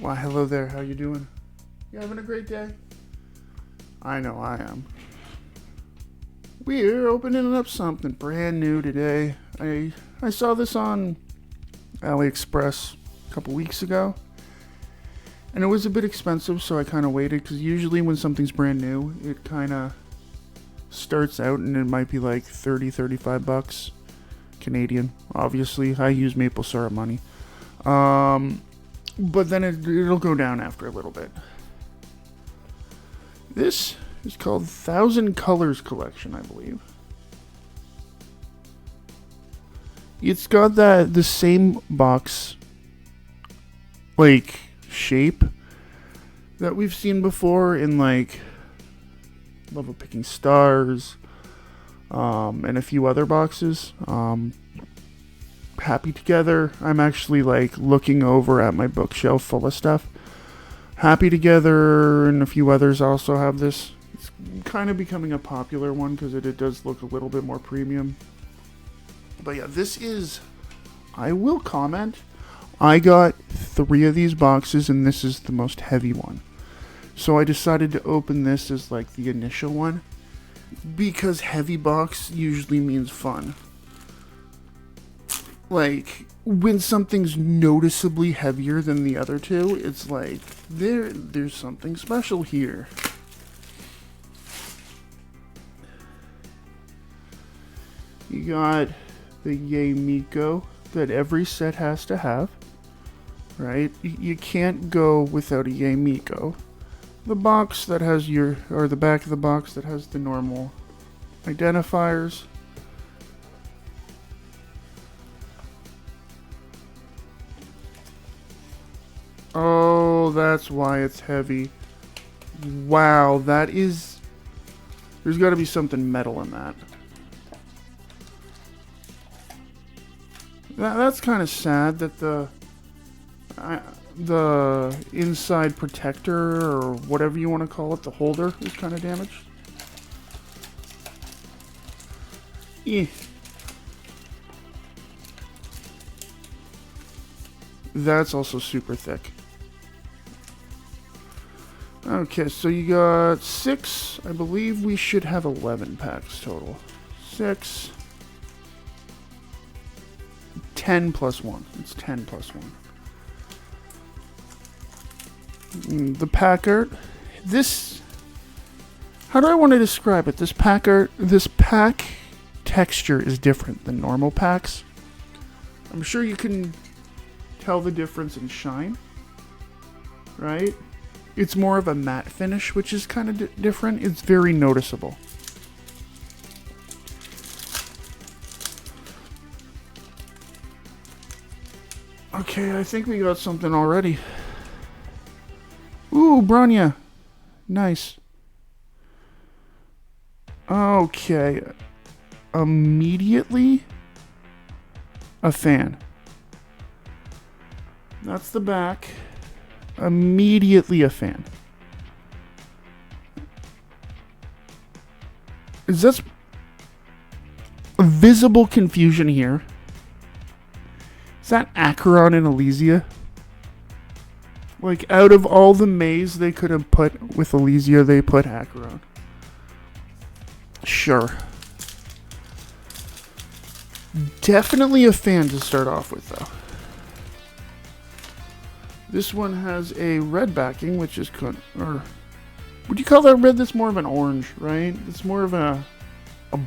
Why, hello there. How you doing? You having a great day? I know I am. We're opening up something brand new today. I saw this on AliExpress a couple weeks ago. And it was a bit expensive, so I kind of waited. Because usually when something's brand new, it kind of starts out and it might be like 30, 35 bucks Canadian. Obviously, I use maple syrup money. But then it'll go down after a little bit. This is called Thousand Colors Collection, I believe. It's got the same box, like, shape that we've seen before in, like, Love of Picking Stars, and a few other boxes. Happy Together. I'm actually like looking over at my bookshelf full of stuff. Happy Together and a few others also have this. It's kind of becoming a popular one because it does look a little bit more premium. But yeah, this is, I will comment, I got 3 of these boxes and this is the most heavy one. So I decided to open this as like the initial one because heavy box usually means fun. Like, when something's noticeably heavier than the other two, it's like, there's something special here. You got the Yay Miko that every set has to have, right? You can't go without a Yay Miko. The box that has or the back of the box that has the normal identifiers. Oh, that's why it's heavy. Wow, that is... There's got to be something metal in that. That's kind of sad that the inside protector, or whatever you want to call it, the holder, is kind of damaged. Eh. That's also super thick. Okay, so you got 6. I believe we should have 11 packs total. 6. 10 plus 1. It's 10 plus 1. The pack art. This... How do I want to describe it? This pack art... This pack texture is different than normal packs. I'm sure you can tell the difference in shine. Right? It's more of a matte finish, which is kind of different. It's very noticeable. Okay, I think we got something already. Ooh, Bronya. Nice. Okay. Immediately a fan. That's the back. Immediately a fan. Is this a visible confusion here? Is that Acheron and Elysia? Like, out of all the maze they could have put with Elysia, they put Acheron. Sure. Definitely a fan to start off with, though. This one has a red backing, which is or would you call that red? That's more of an orange, right? It's more of a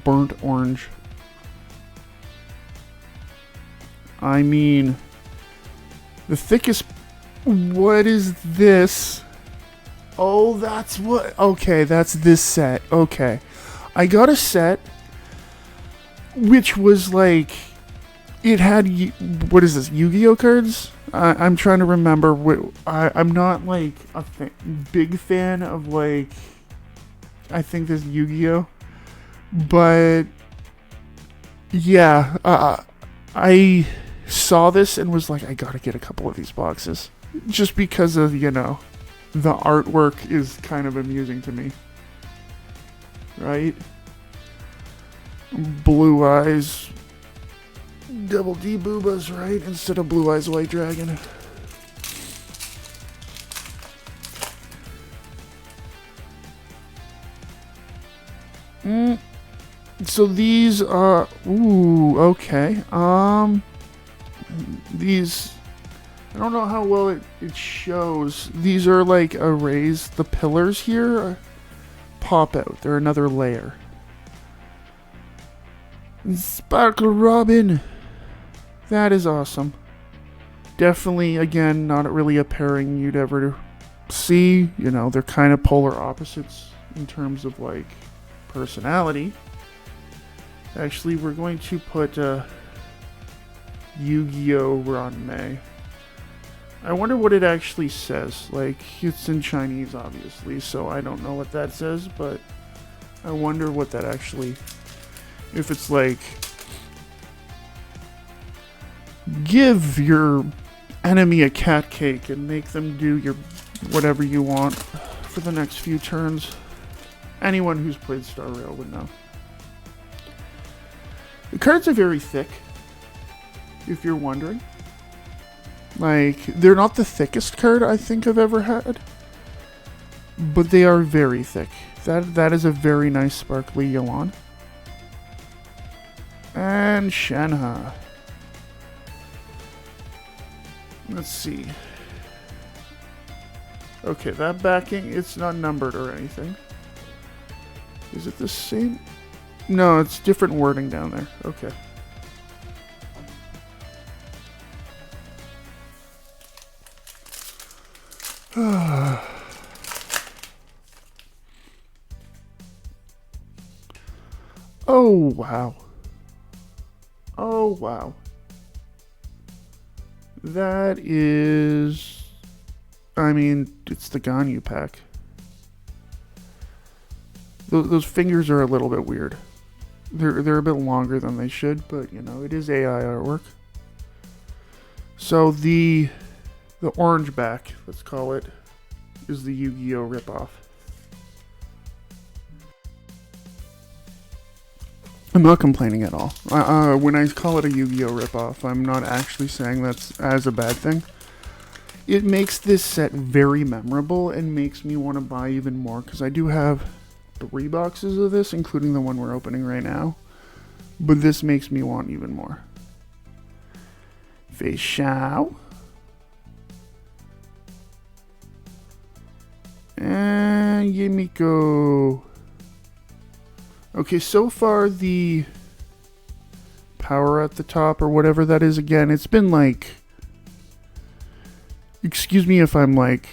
burnt orange. I mean, the thickest. What is this? Oh, that's what. Okay, that's this set. Okay, I got a set which was like, it had, what is this, Yu-Gi-Oh cards? I'm trying to remember. I'm not like a big fan of, like, I think this Yu-Gi-Oh, but yeah, I saw this and was like, I gotta get a couple of these boxes just because of, you know, the artwork is kind of amusing to me, right? Blue Eyes, Double D Boobas, right? Instead of Blue Eyes White Dragon. So these are... Ooh, okay. These... I don't know how well it shows. These are like arrays. The pillars here pop out. They're another layer. Sparkle Robin. That is awesome. Definitely, again, not really a pairing you'd ever see. You know, they're kind of polar opposites in terms of, like, personality. Actually, we're going to put Yu-Gi-Oh! Ranmei. I wonder what it actually says. Like, it's in Chinese, obviously, so I don't know what that says, but I wonder what that actually... If it's like... Give your enemy a cat cake and make them do your whatever you want for the next few turns. Anyone who's played Star Rail would know. The cards are very thick, if you're wondering. Like, they're not the thickest card I think I've ever had, but they are very thick. That is a very nice sparkly Lian. And Shenhe. Let's see. Okay, that backing, it's not numbered or anything. Is it the same? No, it's different wording down there. Okay. Oh, wow. Oh, wow. That is... I mean, it's the Ganyu pack. Those fingers are a little bit weird. They're a bit longer than they should, but, you know, it is AI artwork. So the orange back, let's call it, is the Yu-Gi-Oh! Ripoff. I'm not complaining at all. When I call it a Yu-Gi-Oh! Ripoff, I'm not actually saying that's as a bad thing. It makes this set very memorable and makes me want to buy even more, because I do have 3 boxes of this, including the one we're opening right now. But this makes me want even more. Fei Xiao. And Yemiko. Okay, so far the power at the top, or whatever that is, again, it's been like... Excuse me if I'm like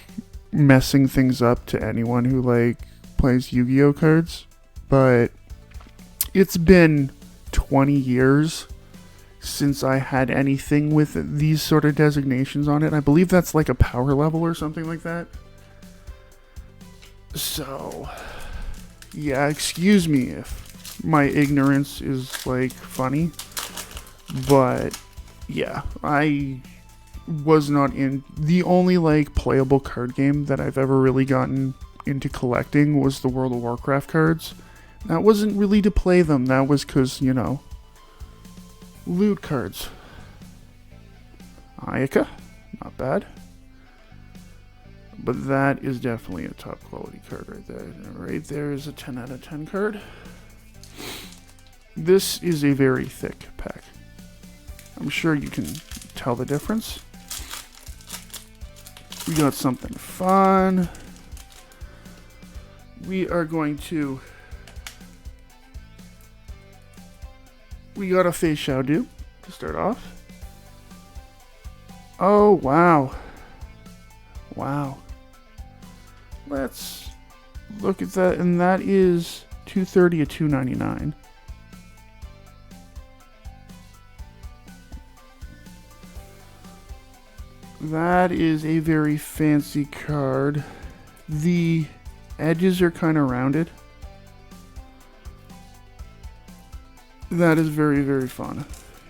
messing things up to anyone who like plays Yu-Gi-Oh cards, but it's been 20 years since I had anything with these sort of designations on it. I believe that's like a power level or something like that. So, yeah, excuse me if my ignorance is like funny, but yeah, I was not in... The only like playable card game that I've ever really gotten into collecting was the World of Warcraft cards. That wasn't really to play them, that was because, you know, loot cards. Ayaka, not bad. But that is definitely a top quality card right there. Right there is a 10 out of 10 card. This is a very thick pack. I'm sure you can tell the difference. We got something fun. We are going to... We got a Fei Xiao to start off. Oh, wow. Wow. Let's look at that, and that is $230 or $299. That is a very fancy card. The edges are kind of rounded. That is very, very fun.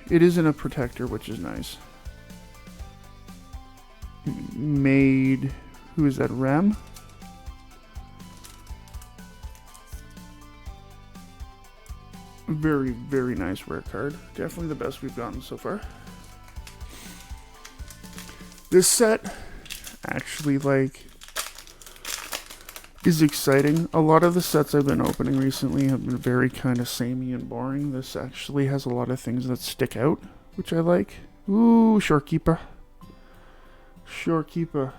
It is in a protector, which is nice. Made... Who is that? Rem? Very, very nice rare card. Definitely the best we've gotten so far. This set, actually, like, is exciting. A lot of the sets I've been opening recently have been very kind of samey and boring. This actually has a lot of things that stick out, which I like. Ooh, Shorekeeper. Shorekeeper.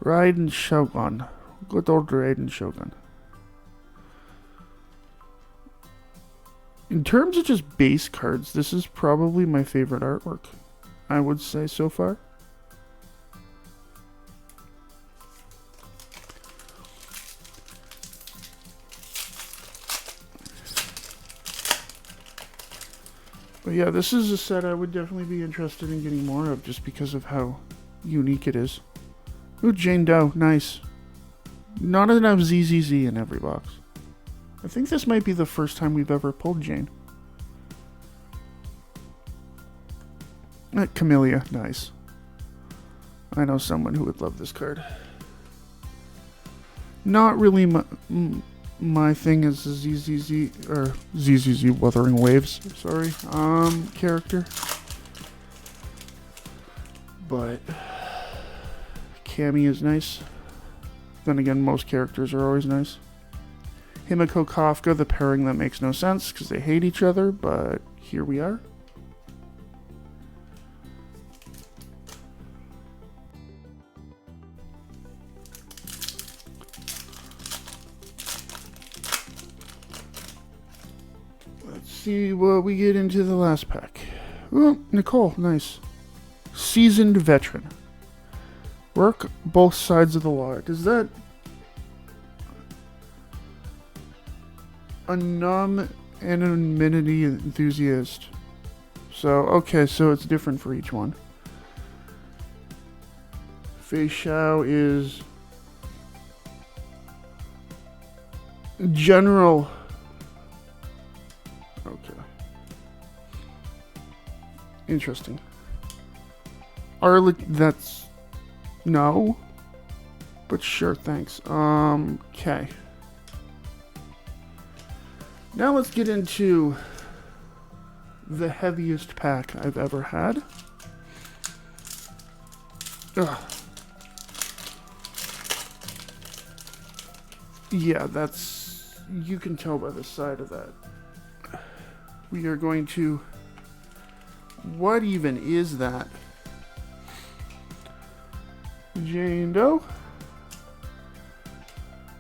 Raiden Shogun. Good old Raiden Shogun. In terms of just base cards, this is probably my favorite artwork, I would say so far. But yeah, this is a set I would definitely be interested in getting more of just because of how unique it is. Ooh, Jane Doe, nice. Not enough ZZZ in every box. I think this might be the first time we've ever pulled Jane. Camellia, nice. I know someone who would love this card. Not really my thing is the ZZZ, or ZZZ Wuthering Waves, sorry, character. But Cammy is nice. Then again, most characters are always nice. Himiko Kafka, the pairing that makes no sense because they hate each other, but here we are. Let's see what we get into the last pack. Oh, Nicole, nice. Seasoned veteran. Work both sides of the law. Does that... anonymity enthusiast. So, okay, so it's different for each one. Fei Xiao is general. Okay. Interesting. That's no. But sure, thanks. Okay. Now let's get into the heaviest pack I've ever had. Ugh. Yeah, that's... you can tell by the side of that. We are going to... what even is that? Jane Doe?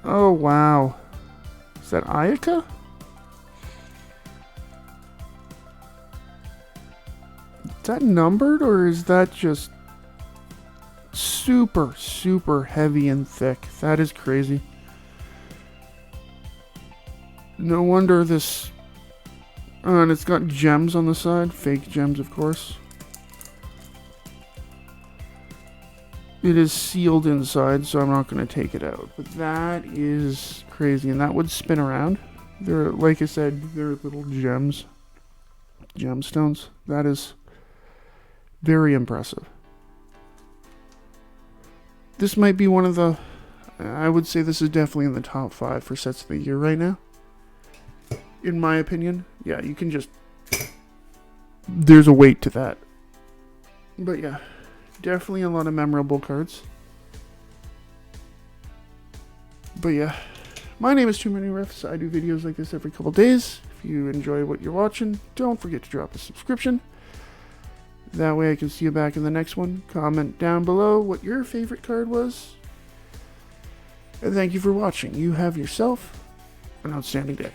Oh, wow. Is that Ayaka? Is that numbered, or is that just super, super heavy and thick? That is crazy. No wonder this... and it's got gems on the side. Fake gems, of course. It is sealed inside, so I'm not going to take it out. But that is crazy, and that would spin around. They're, like I said, they're little gems. Gemstones. That is... very impressive. This might be one of the... I would say this is definitely in the top 5 for sets of the year right now. In my opinion. Yeah, you can just... there's a weight to that. But yeah, definitely a lot of memorable cards. But yeah, my name is Too Many Riffs. I do videos like this every couple days. If you enjoy what you're watching, don't forget to drop a subscription. That way I can see you back in the next one. Comment down below what your favorite card was. And thank you for watching. You have yourself an outstanding day.